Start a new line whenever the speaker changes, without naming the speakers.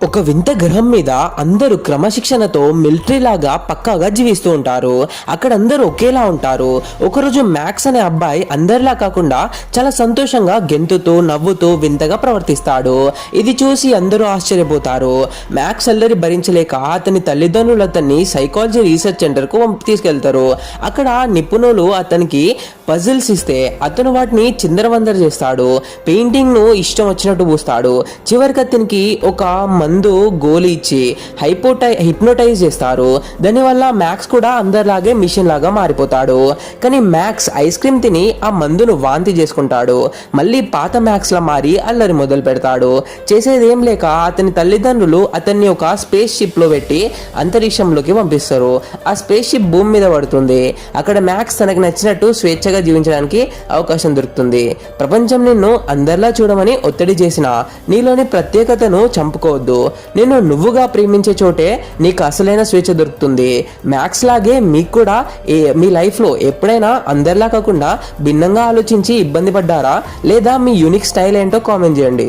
ఒక వింత గ్రహం మీద అందరూ క్రమశిక్షణతో మిలిటరీ లాగా పక్కాగా జీవిస్తూ ఉంటారు. అక్కడ అందరూ ఒకేలా ఉంటారు. ఒకరోజు మ్యాక్స్ అనే అబ్బాయి అందరిలా కాకుండా చాలా సంతోషంగా గెంతుతూ నవ్వుతూ వింతగా ప్రవర్తిస్తాడు. ఇది చూసి అందరూ ఆశ్చర్యపోతారు. మ్యాక్స్ అల్లరి భరించలేక అతని తల్లిదండ్రులు అతన్ని సైకాలజీ రీసెర్చ్ సెంటర్కు తీసుకెళ్తారు. అక్కడ నిపుణులు అతనికి పజిల్స్ ఇస్తే అతను వాటిని చిందరవందర చేస్తాడు. పెయింటింగ్ ను ఇష్టం వచ్చినట్టు పూస్తాడు. చివరికి అతనికి ఒక మందు గోలి ఇచ్చి హిప్నోటైజ్ చేస్తారు. దానివల్ల మ్యాక్స్ కూడా అందరిలాగే మిషన్ లాగా మారిపోతాడు. కానీ మ్యాక్స్ ఐస్ క్రీమ్ తిని ఆ మందును వాంతి చేసుకుంటాడు. మళ్ళీ పాత మ్యాక్స్ లా మారి అల్లరి మొదలు పెడతాడు. చేసేది ఏం లేక అతని తల్లిదండ్రులు అతన్ని ఒక స్పేస్ షిప్ లో పెట్టి అంతరిక్షంలోకి పంపిస్తారు. ఆ స్పేస్ షిప్ భూమి మీద పడుతుంది. అక్కడ మ్యాక్స్ తనకు నచ్చినట్టు స్వేచ్ఛగా జీవించడానికి అవకాశం దొరుకుతుంది. ప్రపంచం నిన్ను అందరిలా చూడమని ఒత్తిడి చేసిన నీలోని ప్రత్యేకతను చంపుకోవద్దు. నేను నువ్వుగా ప్రేమించే చోటే నీకు అసలైన స్వేచ్ఛ దొరుకుతుంది. మ్యాక్స్ లాగే మీకు కూడా మీ లైఫ్లో ఎప్పుడైనా అందరిలా కాకుండా భిన్నంగా ఆలోచించి ఇబ్బంది పడ్డారా? లేదా మీ యూనిక్ స్టైల్ ఏంటో కామెంట్ చేయండి.